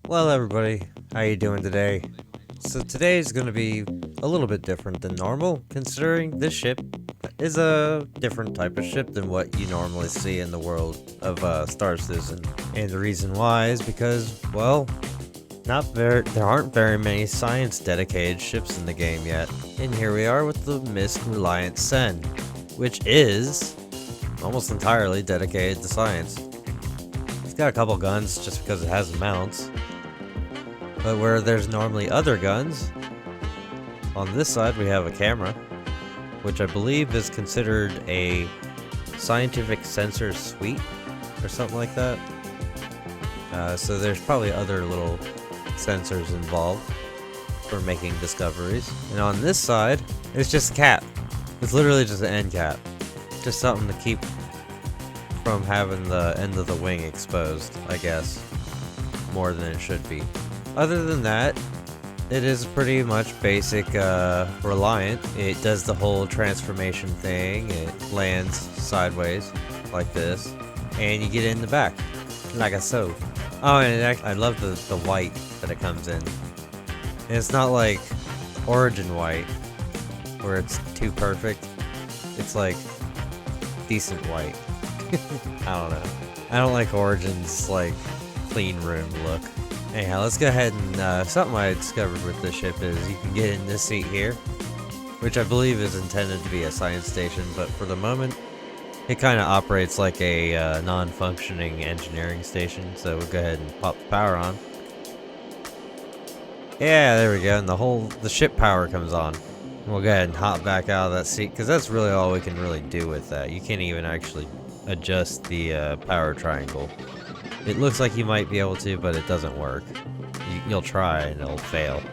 Well, everybody, how you doing today? So today is going to be a little bit different than normal, considering this ship is a different type of ship than what you normally see in the world of Star Citizen. And the reason why is because, well, there aren't very many science-dedicated ships in the game yet. And here we are with the MISC Reliant Sen, which is almost entirely dedicated to science. It's got a couple guns just because it has mounts. But where there's normally other guns, on this side we have a camera, which I believe is considered a scientific sensor suite or something like that. So there's probably other little sensors involved for making discoveries. And on this side, it's just a cap. It's literally just an end cap. Just something to keep from having the end of the wing exposed, I guess, more than it should be. Other than that, it is pretty much basic Reliant. It does the whole transformation thing. It lands sideways like this, and you get in the back like a so. Oh, and I love the white that it comes in. And it's not like Origin white, where it's too perfect. It's like decent white. I don't know. I don't like Origin's like clean room look. Anyhow, let's go ahead and, something I discovered with this ship is you can get in this seat here, which I believe is intended to be a science station, but for the moment, it kind of operates like a non-functioning engineering station, so we'll go ahead and pop the power on. Yeah, there we go, and the ship power comes on. We'll go ahead and hop back out of that seat, because that's really all we can really do with that. You can't even actually adjust the power triangle. It looks like you might be able to, but it doesn't work. You'll try and it'll fail.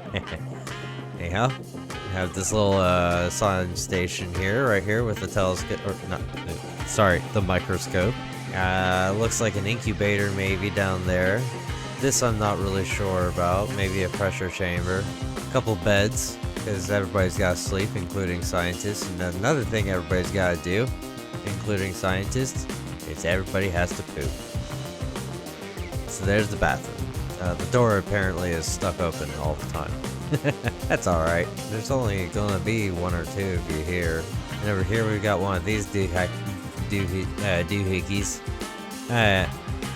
Anyhow, we have this little science station here, right here with the telescope, or not, sorry, the microscope. Looks like an incubator maybe down there. This I'm not really sure about. Maybe a pressure chamber. A couple beds, because everybody's got to sleep, including scientists. And then another thing everybody's got to do, including scientists, is everybody has to poop. So there's the bathroom. The door apparently is stuck open all the time. That's alright. There's only gonna be one or two of you here. And over here we've got one of these doohickeys. I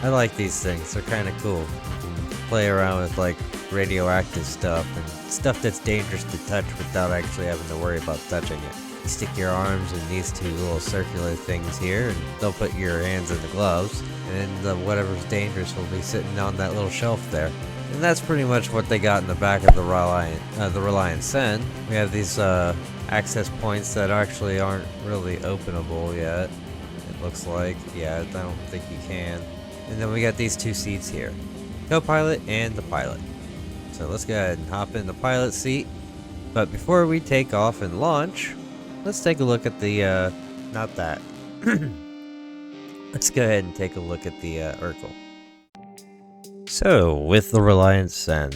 like these things. They're kind of cool. You can play around with like radioactive stuff and stuff that's dangerous to touch without actually having to worry about touching it. You stick your arms in these two little circular things here, and they'll put your hands in the gloves, and then whatever's dangerous will be sitting on that little shelf there. And that's pretty much what they got in the back of the Reliant Sen. We have these access points that actually aren't really openable yet. It looks like, yeah, I don't think you can. And then we got these two seats here, co-pilot and the pilot. So let's go ahead and hop in the pilot seat. But before we take off and launch, let's take a look at the, not that. Let's go ahead and take a look at the Urkel. So, with the Reliant Sen,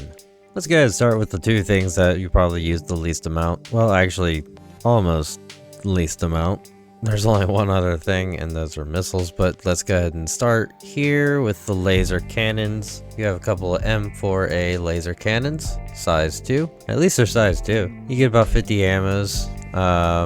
let's go ahead and start with the two things that you probably use the least amount. Well, actually, almost least amount. There's only one other thing, and those are missiles, but let's go ahead and start here with the laser cannons. You have a couple of M4A laser cannons, size 2. At least they're size 2. You get about 50 ammos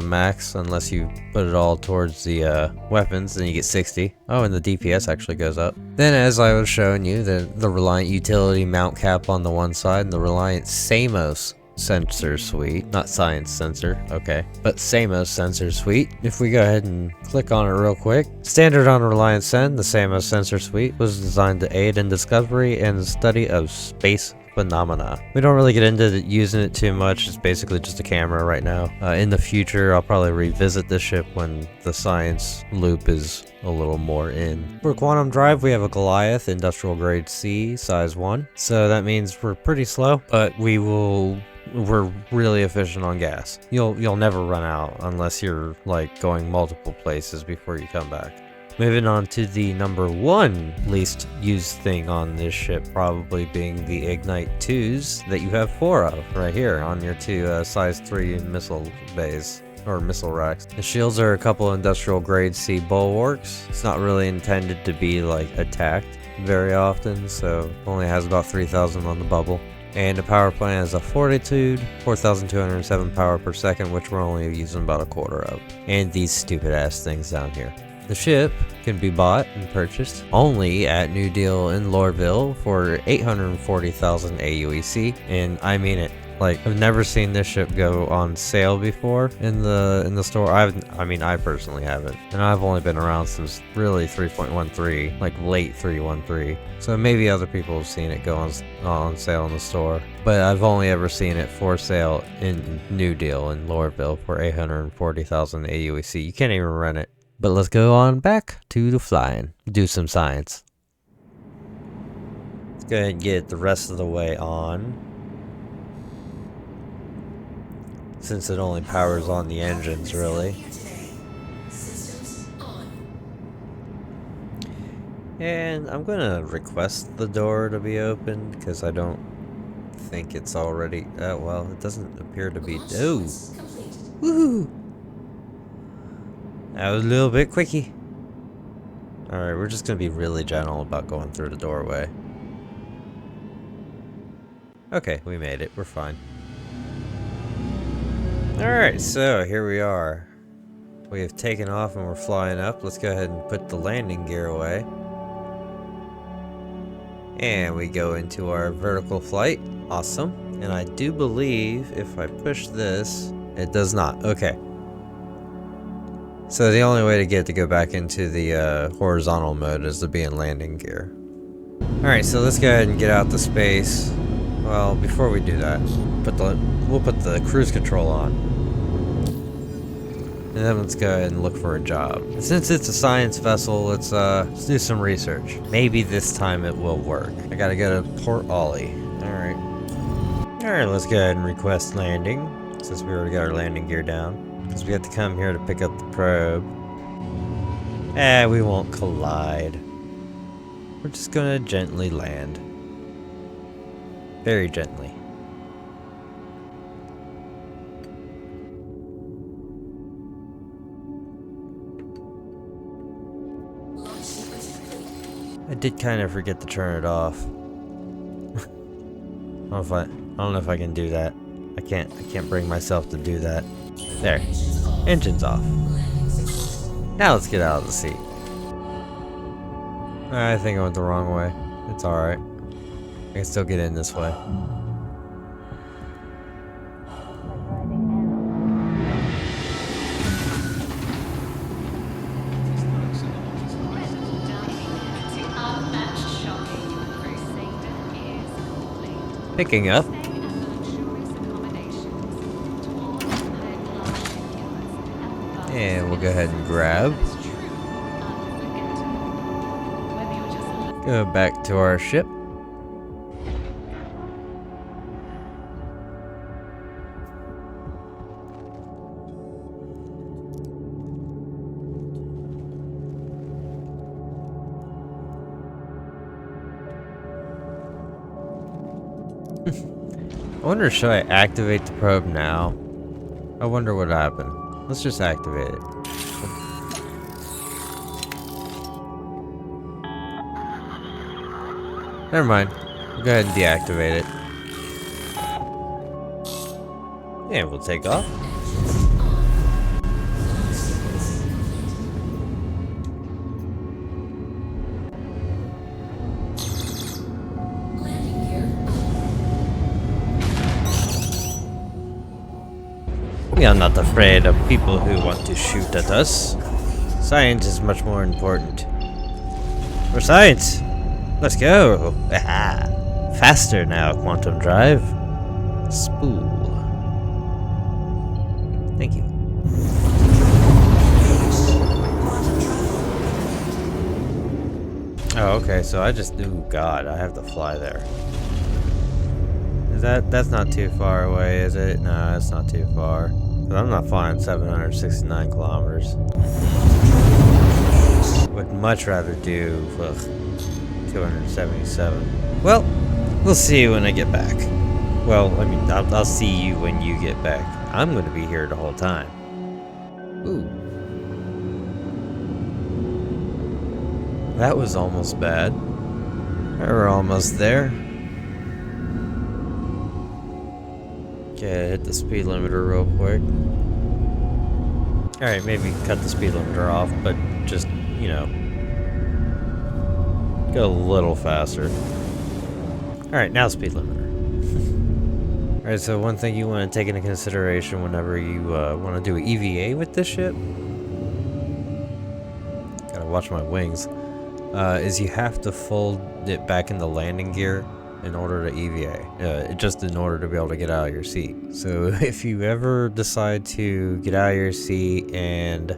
max, unless you put it all towards the weapons, then you get 60. Oh, and the DPS actually goes up. Then, as I was showing you, the Reliant Utility mount cap on the one side, and the Reliant Samos sensor suite, not science sensor, okay, but Samos sensor suite. If we go ahead and click on it real quick, standard on Reliant Sen, the Samos sensor suite was designed to aid in discovery and the study of space phenomena. We don't really get into using it too much. It's basically just a camera right now. In the future, I'll probably revisit this ship when the science loop is a little more in. For quantum drive, we have a Goliath industrial grade C, size 1. So that means we're pretty slow, but we're really efficient on gas. You'll never run out unless you're like going multiple places before you come back. Moving on to the number 1 least used thing on this ship, probably being the Ignite 2s that you have 4 of right here on your two size 3 missile bays. Or missile racks. The shields are a couple industrial grade C bulwarks. It's not really intended to be like attacked, very often, so only has about 3,000 on the bubble. And the power plant is a Fortitude, 4,207 power per second, which we're only using about a quarter of. And these stupid ass things down here. The ship can be bought and purchased only at New Deal in Lorville for 840,000 AUEC, and I mean it. Like, I've never seen this ship go on sale before in the store. I mean, I personally haven't, and I've only been around since really 3.13, like late 3.13. So maybe other people have seen it go on sale in the store, but I've only ever seen it for sale in New Deal in Lorville for 840,000 AUEC. You can't even rent it. But let's go on back to the flying. Do some science. Let's go ahead and get the rest of the way on, since it only powers on the engines, really. And I'm gonna request the door to be opened, because I don't think it's already... well, it doesn't appear to be... Oh! Woohoo! That was a little bit quickie. Alright, we're just gonna be really gentle about going through the doorway. Okay, we made it. We're fine. Alright, so here we are. We have taken off and we're flying up. Let's go ahead and put the landing gear away. And we go into our vertical flight. Awesome. And I do believe if I push this, it does not. Okay. So the only way to get it to go back into the horizontal mode is to be in landing gear. Alright, so let's go ahead and get out to space. Well, before we do that, we'll put the cruise control on. And then let's go ahead and look for a job. And since it's a science vessel, let's do some research. Maybe this time it will work. I gotta go to Port Ollie. Alright. Alright, let's go ahead and request landing, since we already got our landing gear down. Because we have to come here to pick up the probe. We won't collide. We're just gonna gently land. Very gently. I did kind of forget to turn it off. I don't know if I can do that. I can't bring myself to do that. There. Engine's off. Now let's get out of the seat. I think I went the wrong way. It's alright. I can still get in this way. Picking up. And we'll go ahead and grab. Go back to our ship. I wonder, should I activate the probe now? I wonder what happened. Let's just activate it. Never mind. We'll go ahead and deactivate it. And we'll take off. We are not afraid of people who want to shoot at us. Science is much more important. For science! Let's go! Aha! Faster now, Quantum Drive. Spool. Thank you. Oh, okay, so I just... Ooh, God, I have to fly there. That's not too far away, is it? No, it's not too far. I'm not flying 769 kilometers. Would much rather do 277. Well, we'll see you when I get back. Well, I mean, I'll see you when you get back. I'm going to be here the whole time. Ooh. That was almost bad. We're almost there. Okay, hit the speed limiter real quick. Alright, maybe cut the speed limiter off, but just, you know, go a little faster. Alright, now speed limiter. Alright, so one thing you want to take into consideration whenever you want to do EVA with this ship, gotta watch my wings, is you have to fold it back in the landing gear in order to EVA, just in order to be able to get out of your seat. So if you ever decide to get out of your seat and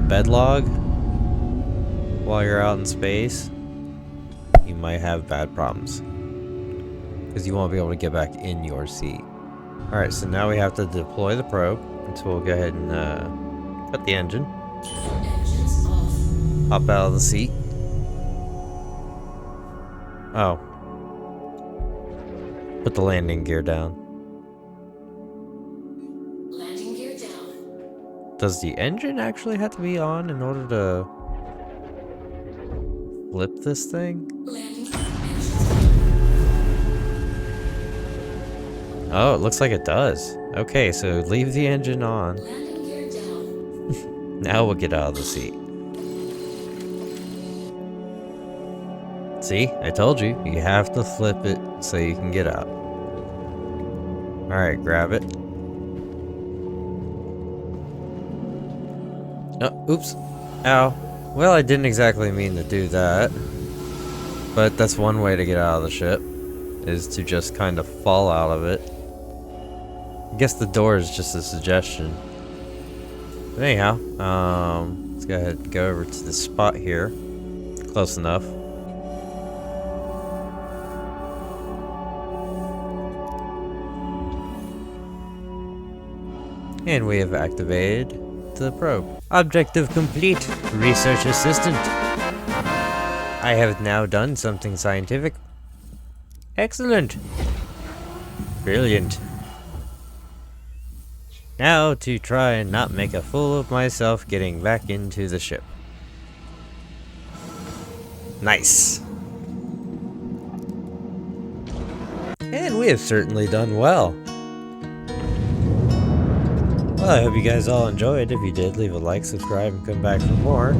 bedlog while you're out in space, you might have bad problems because you won't be able to get back in your seat. Alright, so now we have to deploy the probe, so we'll go ahead and cut the engine, hop out of the seat. Oh. Put the landing gear down. Landing gear down. Does the engine actually have to be on in order to flip this thing? Landing Oh, it looks like it does. Okay, so leave the engine on. Landing gear down. Now we'll get out of the seat. See, I told you, you have to flip it so you can get out. Alright, grab it. Oh, oops. Ow. Well, I didn't exactly mean to do that. But that's one way to get out of the ship, is to just kind of fall out of it. I guess the door is just a suggestion. But anyhow, let's go ahead and go over to the spot here. Close enough. And we have activated the probe. Objective complete. Research assistant. I have now done something scientific. Excellent. Brilliant. Now to try and not make a fool of myself getting back into the ship. Nice. And we have certainly done well. Well, I hope you guys all enjoyed. If you did, leave a like, subscribe, and come back for more.